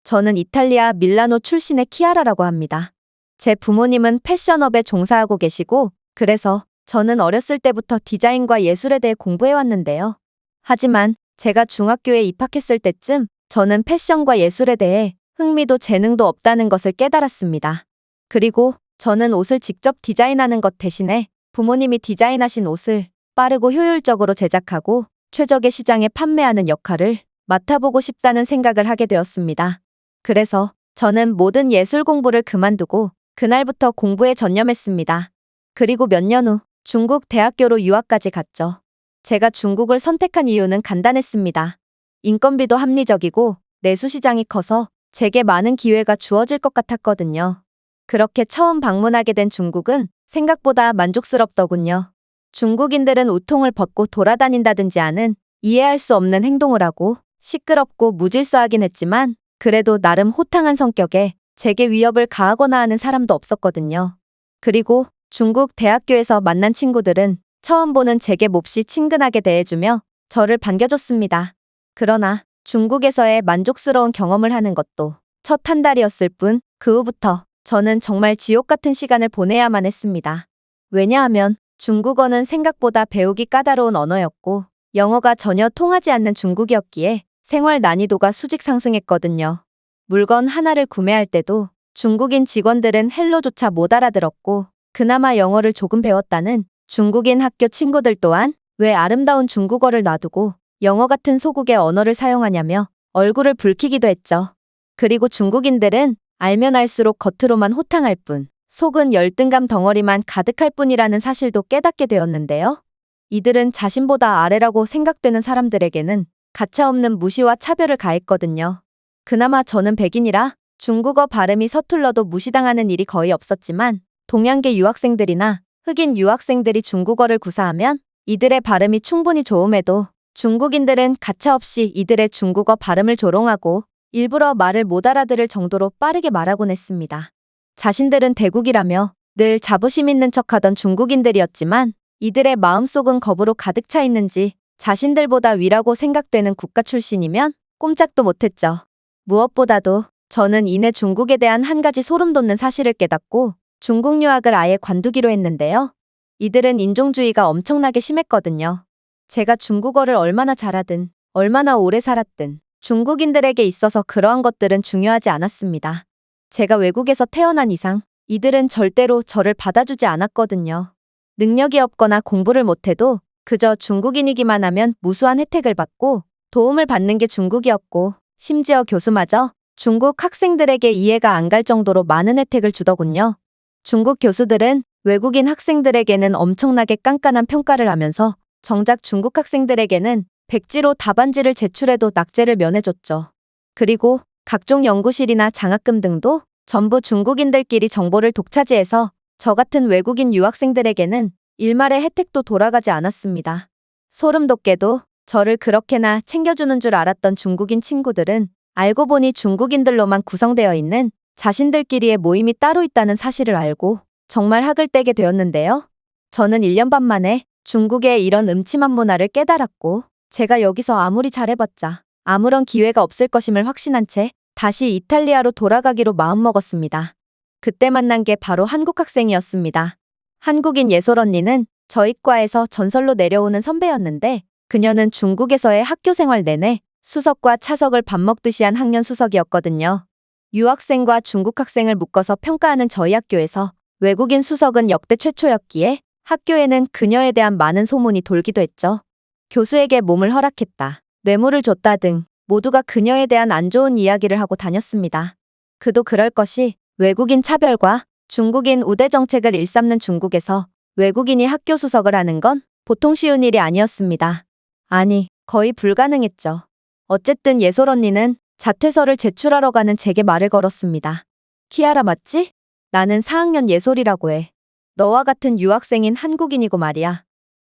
저는 이탈리아 밀라노 출신의 키아라라고 합니다. 제 부모님은 패션업에 종사하고 계시고, 그래서 저는 어렸을 때부터 디자인과 예술에 대해 공부해왔는데요. 하지만 제가 중학교에 입학했을 때쯤 저는 패션과 예술에 대해 흥미도 재능도 없다는 것을 깨달았습니다. 그리고 저는 옷을 직접 디자인하는 것 대신에 부모님이 디자인하신 옷을 빠르고 효율적으로 제작하고 최적의 시장에 판매하는 역할을 맡아보고 싶다는 생각을 하게 되었습니다. 그래서 저는 모든 예술 공부를 그만두고 그날부터 공부에 전념했습니다. 그리고 몇 년 후 중국 대학교로 유학까지 갔죠. 제가 중국을 선택한 이유는 간단했습니다. 인건비도 합리적이고 내수 시장이 커서 제게 많은 기회가 주어질 것 같았거든요. 그렇게 처음 방문하게 된 중국은 생각보다 만족스럽더군요. 중국인들은 우통을 벗고 돌아다닌다든지 하는 이해할 수 없는 행동을 하고 시끄럽고 무질서하긴 했지만 그래도 나름 호탕한 성격에 제게 위협을 가하거나 하는 사람도 없었거든요. 그리고 중국 대학교에서 만난 친구들은 처음 보는 제게 몹시 친근하게 대해주며 저를 반겨줬습니다. 그러나 중국에서의 만족스러운 경험을 하는 것도 첫 한 달이었을 뿐 그 후부터 저는 정말 지옥 같은 시간을 보내야만 했습니다. 왜냐하면 중국어는 생각보다 배우기 까다로운 언어였고 영어가 전혀 통하지 않는 중국이었기에 생활 난이도가 수직 상승했거든요. 물건 하나를 구매할 때도 중국인 직원들은 헬로조차 못 알아들었고 그나마 영어를 조금 배웠다는 중국인 학교 친구들 또한 왜 아름다운 중국어를 놔두고 영어 같은 소국의 언어를 사용하냐며 얼굴을 붉히기도 했죠. 그리고 중국인들은 알면 알수록 겉으로만 호탕할 뿐 속은 열등감 덩어리만 가득할 뿐이라는 사실도 깨닫게 되었는데요. 이들은 자신보다 아래라고 생각되는 사람들에게는 가차없는 무시와 차별을 가했거든요. 그나마 저는 백인이라 중국어 발음이 서툴러도 무시당하는 일이 거의 없었지만 동양계 유학생들이나 흑인 유학생들이 중국어를 구사하면 이들의 발음이 충분히 좋음에도 중국인들은 가차없이 이들의 중국어 발음을 조롱하고 일부러 말을 못 알아들을 정도로 빠르게 말하곤 했습니다. 자신들은 대국이라며 늘 자부심 있는 척하던 중국인들이었지만 이들의 마음속은 겁으로 가득 차 있는지 자신들보다 위라고 생각되는 국가 출신이면 꼼짝도 못했죠. 무엇보다도 저는 이내 중국에 대한 한 가지 소름 돋는 사실을 깨닫고 중국 유학을 아예 관두기로 했는데요. 이들은 인종주의가 엄청나게 심했거든요. 제가 중국어를 얼마나 잘하든 얼마나 오래 살았든 중국인들에게 있어서 그러한 것들은 중요하지 않았습니다. 제가 외국에서 태어난 이상 이들은 절대로 저를 받아주지 않았거든요. 능력이 없거나 공부를 못해도 그저 중국인이기만 하면 무수한 혜택을 받고 도움을 받는 게 중국이었고 심지어 교수마저 중국 학생들에게 이해가 안 갈 정도로 많은 혜택을 주더군요. 중국 교수들은 외국인 학생들에게는 엄청나게 깐깐한 평가를 하면서 정작 중국 학생들에게는 백지로 답안지를 제출해도 낙제를 면해줬죠. 그리고 각종 연구실이나 장학금 등도 전부 중국인들끼리 정보를 독차지해서 저 같은 외국인 유학생들에게는 일말의 혜택도 돌아가지 않았습니다. 소름 돋게도 저를 그렇게나 챙겨주는 줄 알았던 중국인 친구들은 알고 보니 중국인들로만 구성되어 있는 자신들끼리의 모임이 따로 있다는 사실을 알고 정말 학을 떼게 되었는데요. 저는 1년 반 만에 중국의 이런 음침한 문화를 깨달았고 제가 여기서 아무리 잘해봤자 아무런 기회가 없을 것임을 확신한 채 다시 이탈리아로 돌아가기로 마음먹었습니다. 그때 만난 게 바로 한국 학생이었습니다. 한국인 예솔 언니는 저희 과에서 전설로 내려오는 선배였는데 그녀는 중국에서의 학교 생활 내내 수석과 차석을 밥 먹듯이 한 학년 수석이었거든요. 유학생과 중국 학생을 묶어서 평가하는 저희 학교에서 외국인 수석은 역대 최초였기에 학교에는 그녀에 대한 많은 소문이 돌기도 했죠. 교수에게 몸을 허락했다, 뇌물을 줬다 등 모두가 그녀에 대한 안 좋은 이야기를 하고 다녔습니다. 그도 그럴 것이 외국인 차별과 중국인 우대 정책을 일삼는 중국에서 외국인이 학교 수석을 하는 건 보통 쉬운 일이 아니었습니다. 아니, 거의 불가능했죠. 어쨌든 예솔 언니는 자퇴서를 제출하러 가는 제게 말을 걸었습니다. 키아라 맞지? 나는 4학년 예솔이라고 해. 너와 같은 유학생인 한국인이고 말이야.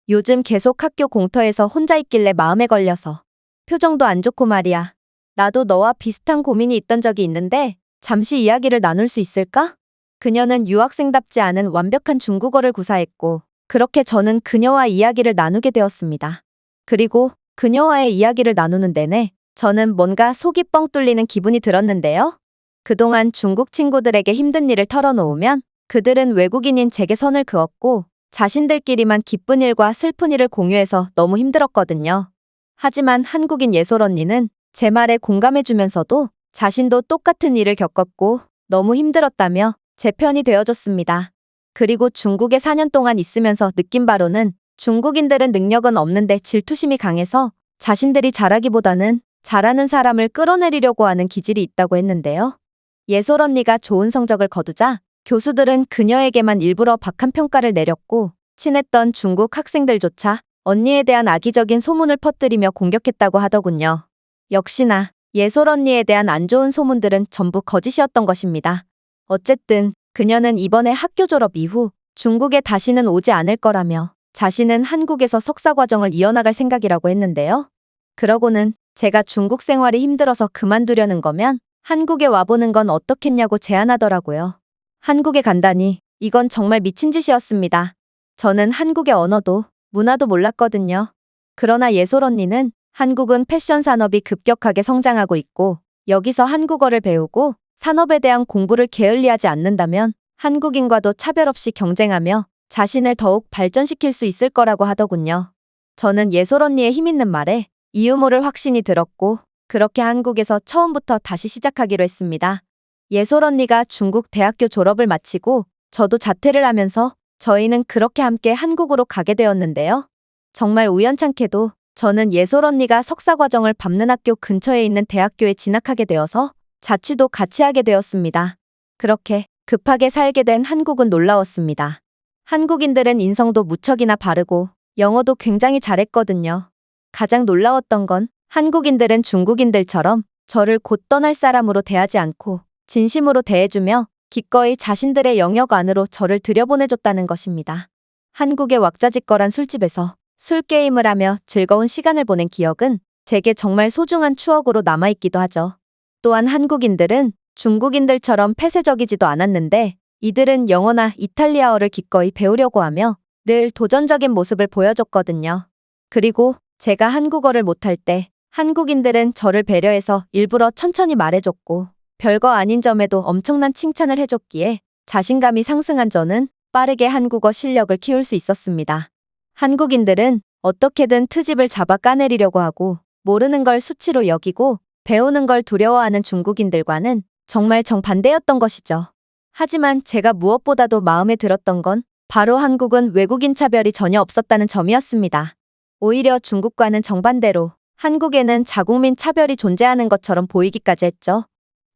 요즘 계속 학교 공터에서 혼자 있길래 마음에 걸려서. 표정도 안 좋고 말이야. 나도 너와 비슷한 고민이 있던 적이 있는데 잠시 이야기를 나눌 수 있을까? 그녀는 유학생답지 않은 완벽한 중국어를 구사했고 그렇게 저는 그녀와 이야기를 나누게 되었습니다. 그리고 그녀와의 이야기를 나누는 내내 저는 뭔가 속이 뻥 뚫리는 기분이 들었는데요. 그동안 중국 친구들에게 힘든 일을 털어놓으면 그들은 외국인인 제게 선을 그었고 자신들끼리만 기쁜 일과 슬픈 일을 공유해서 너무 힘들었거든요. 하지만 한국인 예솔 언니는 제 말에 공감해주면서도 자신도 똑같은 일을 겪었고 너무 힘들었다며 제 편이 되어줬습니다. 그리고 중국에 4년 동안 있으면서 느낀 바로는 중국인들은 능력은 없는데 질투심이 강해서 자신들이 잘하기보다는 잘하는 사람을 끌어내리려고 하는 기질이 있다고 했는데요. 예솔 언니가 좋은 성적을 거두자 교수들은 그녀에게만 일부러 박한 평가를 내렸고 친했던 중국 학생들조차 언니에 대한 악의적인 소문을 퍼뜨리며 공격했다고 하더군요. 역시나 예솔 언니에 대한 안 좋은 소문들은 전부 거짓이었던 것입니다. 어쨌든 그녀는 이번에 학교 졸업 이후 중국에 다시는 오지 않을 거라며 자신은 한국에서 석사 과정을 이어나갈 생각이라고 했는데요. 그러고는 제가 중국 생활이 힘들어서 그만두려는 거면 한국에 와보는 건 어떻겠냐고 제안하더라고요. 한국에 간다니 이건 정말 미친 짓이었습니다. 저는 한국의 언어도 문화도 몰랐거든요. 그러나 예솔 언니는 한국은 패션 산업이 급격하게 성장하고 있고 여기서 한국어를 배우고 산업에 대한 공부를 게을리하지 않는다면 한국인과도 차별 없이 경쟁하며 자신을 더욱 발전시킬 수 있을 거라고 하더군요. 저는 예솔 언니의 힘있는 말에 이 유머를 확신이 들었고 그렇게 한국에서 처음부터 다시 시작하기로 했습니다. 예솔 언니가 중국 대학교 졸업을 마치고 저도 자퇴를 하면서 저희는 그렇게 함께 한국으로 가게 되었는데요. 정말 우연찮게도 저는 예솔 언니가 석사 과정을 밟는 학교 근처에 있는 대학교에 진학하게 되어서 자취도 같이 하게 되었습니다. 그렇게 급하게 살게 된 한국은 놀라웠습니다. 한국인들은 인성도 무척이나 바르고 영어도 굉장히 잘했거든요. 가장 놀라웠던 건 한국인들은 중국인들처럼 저를 곧 떠날 사람으로 대하지 않고 진심으로 대해주며 기꺼이 자신들의 영역 안으로 저를 들여보내줬다는 것입니다. 한국의 왁자지껄한 술집에서 술게임을 하며 즐거운 시간을 보낸 기억은 제게 정말 소중한 추억으로 남아있기도 하죠. 또한 한국인들은 중국인들처럼 폐쇄적이지도 않았는데 이들은 영어나 이탈리아어를 기꺼이 배우려고 하며 늘 도전적인 모습을 보여줬거든요. 그리고 제가 한국어를 못할 때 한국인들은 저를 배려해서 일부러 천천히 말해줬고 별거 아닌 점에도 엄청난 칭찬을 해줬기에 자신감이 상승한 저는 빠르게 한국어 실력을 키울 수 있었습니다. 한국인들은 어떻게든 트집을 잡아 까내리려고 하고 모르는 걸 수치로 여기고 배우는 걸 두려워하는 중국인들과는 정말 정반대였던 것이죠. 하지만 제가 무엇보다도 마음에 들었던 건 바로 한국은 외국인 차별이 전혀 없었다는 점이었습니다. 오히려 중국과는 정반대로 한국에는 자국민 차별이 존재하는 것처럼 보이기까지 했죠.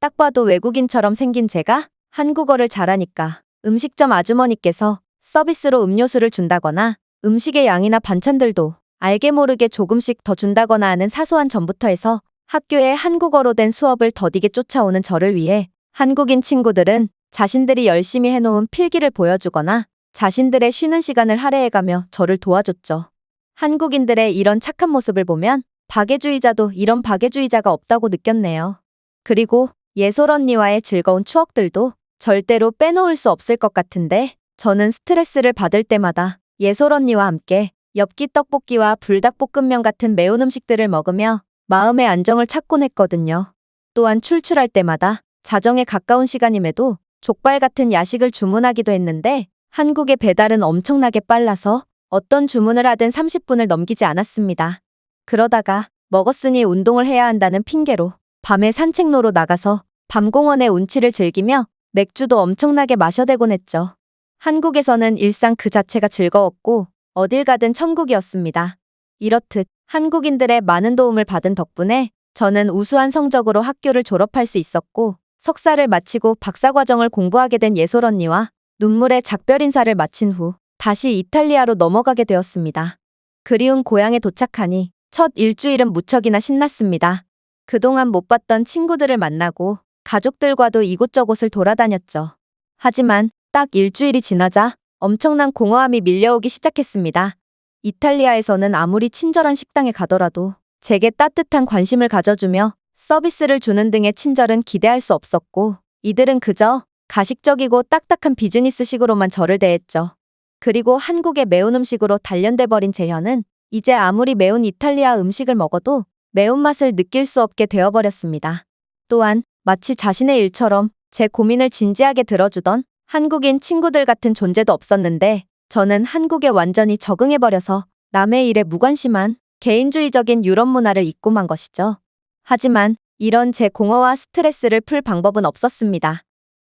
딱 봐도 외국인처럼 생긴 제가 한국어를 잘하니까 음식점 아주머니께서 서비스로 음료수를 준다거나 음식의 양이나 반찬들도 알게 모르게 조금씩 더 준다거나 하는 사소한 점부터 해서 학교에 한국어로 된 수업을 더디게 쫓아오는 저를 위해 한국인 친구들은 자신들이 열심히 해놓은 필기를 보여주거나 자신들의 쉬는 시간을 할애해가며 저를 도와줬죠. 한국인들의 이런 착한 모습을 보면 박애주의자도 이런 박애주의자가 없다고 느꼈네요. 그리고 예솔 언니와의 즐거운 추억들도 절대로 빼놓을 수 없을 것 같은데 저는 스트레스를 받을 때마다 예솔 언니와 함께 엽기 떡볶이와 불닭볶음면 같은 매운 음식들을 먹으며 마음의 안정을 찾곤 했거든요. 또한 출출할 때마다 자정에 가까운 시간임에도 족발 같은 야식을 주문하기도 했는데 한국의 배달은 엄청나게 빨라서 어떤 주문을 하든 30분을 넘기지 않았습니다. 그러다가 먹었으니 운동을 해야 한다는 핑계로 밤에 산책로로 나가서 밤공원의 운치를 즐기며 맥주도 엄청나게 마셔대곤 했죠. 한국에서는 일상 그 자체가 즐거웠고 어딜 가든 천국이었습니다. 이렇듯 한국인들의 많은 도움을 받은 덕분에 저는 우수한 성적으로 학교를 졸업할 수 있었고 석사를 마치고 박사과정을 공부하게 된 예솔 언니와 눈물의 작별 인사를 마친 후 다시 이탈리아로 넘어가게 되었습니다. 그리운 고향에 도착하니 첫 일주일은 무척이나 신났습니다. 그동안 못 봤던 친구들을 만나고 가족들과도 이곳저곳을 돌아다녔죠. 하지만 딱 일주일이 지나자 엄청난 공허함이 밀려오기 시작했습니다. 이탈리아에서는 아무리 친절한 식당에 가더라도 제게 따뜻한 관심을 가져주며 서비스를 주는 등의 친절은 기대할 수 없었고 이들은 그저 가식적이고 딱딱한 비즈니스식으로만 저를 대했죠. 그리고 한국의 매운 음식으로 단련돼 버린 제 혀는 이제 아무리 매운 이탈리아 음식을 먹어도 매운맛을 느낄 수 없게 되어버렸습니다. 또한 마치 자신의 일처럼 제 고민을 진지하게 들어주던 한국인 친구들 같은 존재도 없었는데 저는 한국에 완전히 적응해버려서 남의 일에 무관심한 개인주의적인 유럽 문화를 잊고 만 것이죠. 하지만 이런 제 공허와 스트레스를 풀 방법은 없었습니다.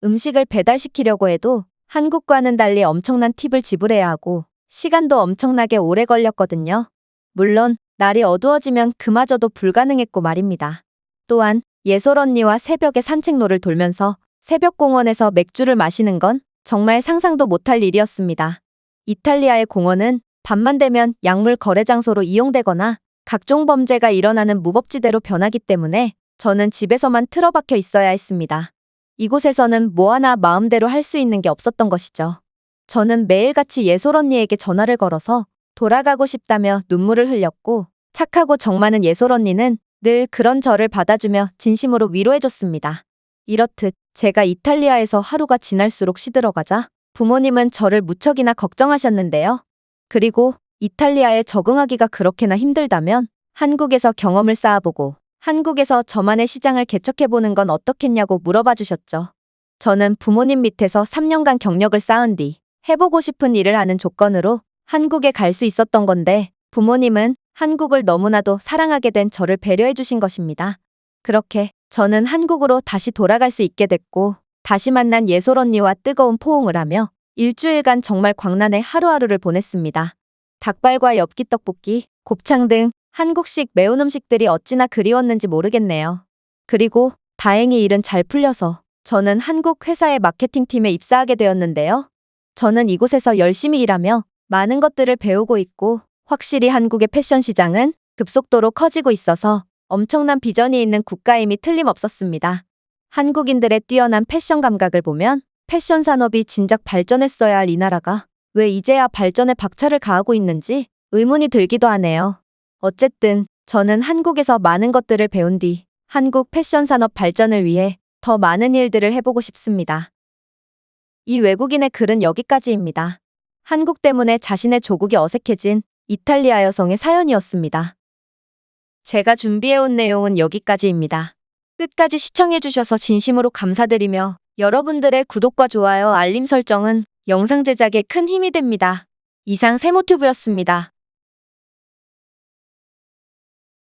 음식을 배달시키려고 해도 한국과는 달리 엄청난 팁을 지불해야 하고 시간도 엄청나게 오래 걸렸거든요. 물론 날이 어두워지면 그마저도 불가능했고 말입니다. 또한 예솔 언니와 새벽에 산책로를 돌면서 새벽 공원에서 맥주를 마시는 건 정말 상상도 못할 일이었습니다. 이탈리아의 공원은 밤만 되면 약물 거래 장소로 이용되거나 각종 범죄가 일어나는 무법지대로 변하기 때문에 저는 집에서만 틀어박혀 있어야 했습니다. 이곳에서는 뭐 하나 마음대로 할 수 있는 게 없었던 것이죠. 저는 매일같이 예솔 언니에게 전화를 걸어서 돌아가고 싶다며 눈물을 흘렸고 착하고 정 많은 예솔 언니는 늘 그런 저를 받아주며 진심으로 위로해줬습니다. 이렇듯 제가 이탈리아에서 하루가 지날수록 시들어가자 부모님은 저를 무척이나 걱정하셨는데요. 그리고 이탈리아에 적응하기가 그렇게나 힘들다면 한국에서 경험을 쌓아보고 한국에서 저만의 시장을 개척해보는 건 어떻겠냐고 물어봐 주셨죠. 저는 부모님 밑에서 3년간 경력을 쌓은 뒤 해보고 싶은 일을 하는 조건으로 한국에 갈 수 있었던 건데 부모님은 한국을 너무나도 사랑하게 된 저를 배려해 주신 것입니다. 그렇게 저는 한국으로 다시 돌아갈 수 있게 됐고 다시 만난 예솔 언니와 뜨거운 포옹을 하며 일주일간 정말 광란의 하루하루를 보냈습니다. 닭발과 엽기 떡볶이, 곱창 등 한국식 매운 음식들이 어찌나 그리웠는지 모르겠네요. 그리고 다행히 일은 잘 풀려서 저는 한국 회사의 마케팅팀에 입사하게 되었는데요. 저는 이곳에서 열심히 일하며 많은 것들을 배우고 있고 확실히 한국의 패션 시장은 급속도로 커지고 있어서 엄청난 비전이 있는 국가임이 틀림없었습니다. 한국인들의 뛰어난 패션 감각을 보면 패션 산업이 진작 발전했어야 할 이 나라가 왜 이제야 발전에 박차를 가하고 있는지 의문이 들기도 하네요. 어쨌든 저는 한국에서 많은 것들을 배운 뒤 한국 패션 산업 발전을 위해 더 많은 일들을 해보고 싶습니다. 이 외국인의 글은 여기까지입니다. 한국 때문에 자신의 조국이 어색해진 이탈리아 여성의 사연이었습니다. 제가 준비해온 내용은 여기까지입니다. 끝까지 시청해주셔서 진심으로 감사드리며 여러분들의 구독과 좋아요, 알림 설정은 영상 제작에 큰 힘이 됩니다. 이상 세모튜브였습니다.